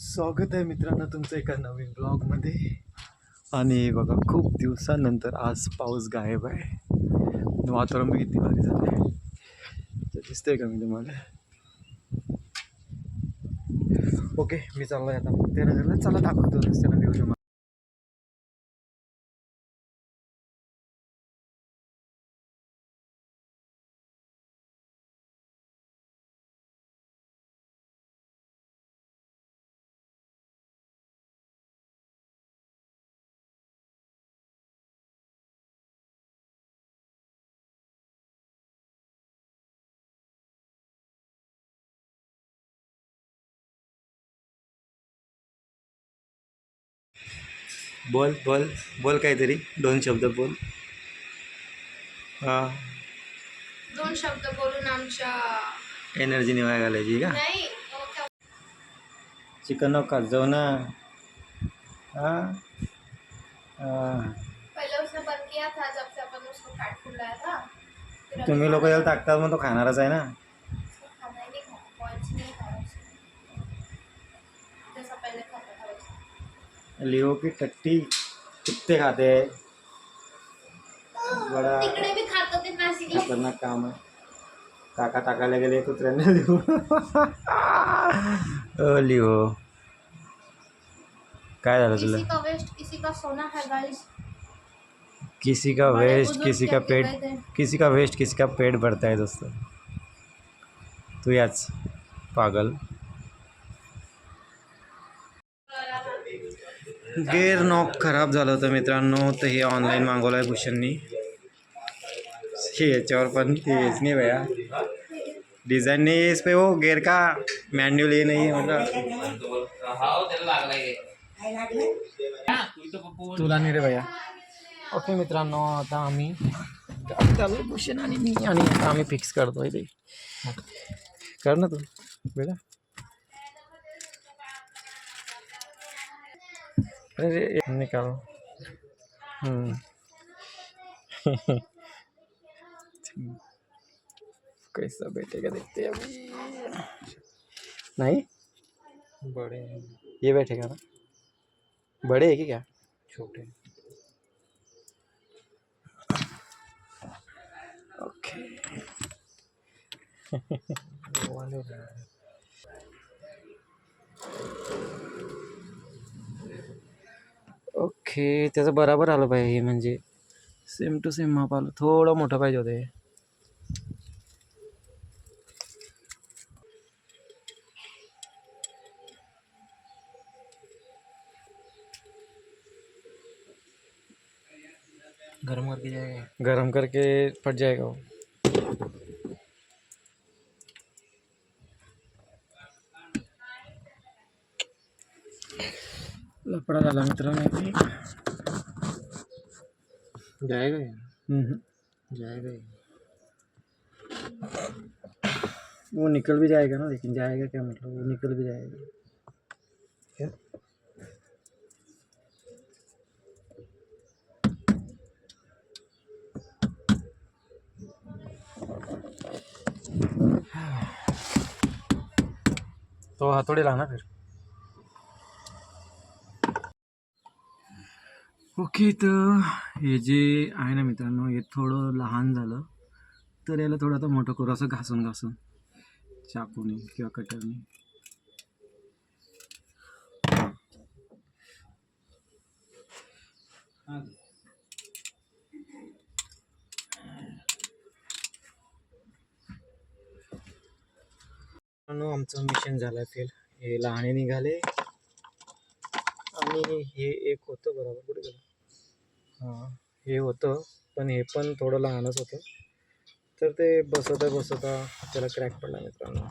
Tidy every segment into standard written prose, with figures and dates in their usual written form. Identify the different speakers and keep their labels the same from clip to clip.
Speaker 1: स्वागत आहे मित्रांनो तुमचं एका नवीन ब्लॉगमध्ये. आणि बघा खूप दिवसानंतर आज पाऊस गायब आहे. वातावरण बी किती भारी झालं आहे. दिसतंय का मी तुम्हाला? ओके, मी चाललो आहे आता मुक्ताईनगरला. चला दाखवतो रस्त्यानं व्ह्यू तुम्हाला. बोल बोल बोल काहीतरी 2 शब्द बोल. हां,
Speaker 2: 2 शब्द बोलून आमच्या
Speaker 1: एनर्जी निवाय घालायची का?
Speaker 2: नाही
Speaker 1: चिकन नको जाऊ ना. हां हां,
Speaker 2: पहले उसने बंद किया था जब से अपन उसको काट खुलाया था। फिर अभी
Speaker 1: तुम्ही लोक याला टाकतात मग तो खाणारच आहे ना.
Speaker 2: उसको खाना ही नहीं खाया, पॉइंट्स नहीं खाया उसने, जैसा पहले खाता था वैसा।
Speaker 1: लिओ की टट्टी कुत्ते खाते हैं. बड़ा
Speaker 2: तिकडे भी खात होते नाशिकला.
Speaker 1: खतरनाक काम आहे. काका टाकायला गेले कुत्र्यांना लिओ. लिओ काय झालं तुला?
Speaker 2: किसी का वेस्ट किसी का सोना है गाइस।
Speaker 1: किसी का
Speaker 2: बड़े
Speaker 1: वेस्ट
Speaker 2: बुजुर्ग
Speaker 1: किसी का
Speaker 2: कहते
Speaker 1: पेट,
Speaker 2: गए थे।
Speaker 1: किसी का वेस्ट किसी का पेट भरता है दोस्तों. तू याच पागल. गेअर नॉक खराब झालं होतं मित्रांनो, तर हे ऑनलाईन मागवलं आहे भूषणनी. हे याच्यावर पण ते हेच नाही भैया, डिज़ाइन नहीं है इस पे, वो गेयर का मैन्युअल ये नहीं है मतलब. तुला नाही रे भैया. ओके मित्रांनो, आता आम्ही गाडी चालू भूषण आणि मी, आणि आता आम्ही फिक्स करतोय ते. कर ना तू बेटा. अरे निकाल. कैसा बैठेगा देखते हैं अभी. नहीं बड़े हैं. ये बैठेगा ना. बड़े है कि क्या? छोटे. ओके. ओके, त्याचं बराबर आलं पाहिजे, म्हणजे सेम टू सेम माप आलं. थोडं मोठं पाहिजे होतं हे. गरम करके जाएगा, गरम करके फट जाएगा वो. लफड़ा झाला मित्रांनो. जाएगा ये. जाएगा ये. वो निकल भी जाएगा ना, लेकिन जाएगा क्या मतलब, वो निकल भी जाएगा. क्या? तो हातोडी लाना फिर. ओके, तर हे जे आहे ना मित्रांनो, हे थोडं लहान झालं, तर याला थोडं आता मोठं करू, असं घासून घासून चाकूने किंवा कटरने. आमचं मिशन झालं फेल. हे लहाने निघाले आणि हे एक होतं बरोबर. कुठे गेलं? हां, हे होतं, पण हे पण थोडं लहानच होतं. तर ते बसवता बसवता त्याला क्रॅक पडला मित्रांनो.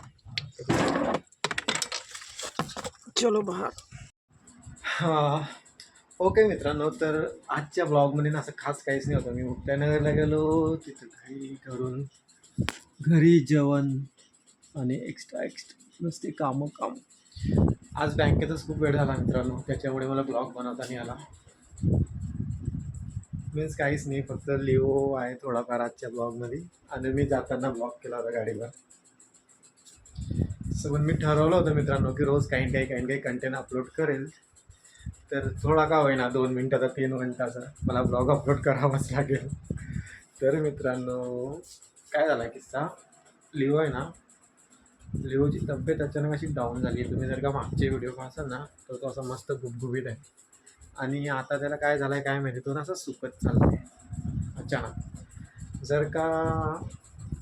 Speaker 1: चलो बाहेर. हां, ओके मित्रांनो, तर आजच्या ब्लॉगमध्ये ना असं खास काहीच नाही होतं. मी मुक्ताईनगरला गेलो, तिथं घरी करून घरी जेवण आणि एक्स्ट्रा नुसते कामं काम. आज बँकेतच खूप वेळ झाला मित्रांनो, त्याच्यामुळे मला ब्लॉग बनवता नाही आला. मीन्स काहीच नाही, फक्त लिओ आहे थोडाफार आजच्या ब्लॉगमध्ये, आणि मी जाताना ब्लॉग केला होता गाडीला. सो पण मी ठरवलं होतं मित्रांनो की रोज काही ना काही कंटेंट अपलोड करेल. तर थोडा का होईना 2 मिनिटाचा 3 मिनिटाचा मला ब्लॉग अपलोड करावाच लागेल. तर मित्रांनो काय झाला किस्सा, लिओ आहे ना, लिओची तब्येत अचानक अशी डाऊन झाली. तुम्ही जर का मागचे व्हिडिओ पाहसाल ना तर तो असा मस्त गुबगुबीत आहे. आणि आता त्याला काय झालं आहे काय माहिती, तो ना असं सुकत चालला आहे अचानक. जर का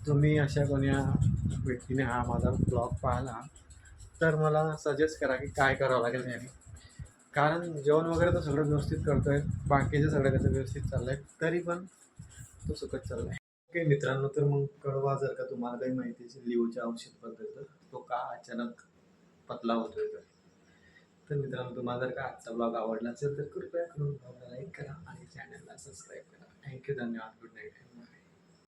Speaker 1: तुम्ही अशा कोण्या व्यक्तीने हा माझा ब्लॉग पाहिला तर मला सजेस्ट करा की काय करावं लागेल त्याने. कारण जेवण वगैरे तर सगळं व्यवस्थित करतोय, बाकीचे सगळं त्याचं व्यवस्थित चाललंय, तरी पण तो सुकत चाललाय. ओके मित्रांनो, तर मग कळवा जर का तुम्हाला काही माहिती असेल लिओच्या औषधबद्दल, तर तो का अचानक पतला होतोय. तर मित्रांनो तुम्हाला जर का आजचा ब्लॉग आवडला असेल तर कृपया करून ब्लॉगला लाईक करा आणि चॅनलला सबस्क्राईब करा. थँक्यू, धन्यवाद, गुड नाईट.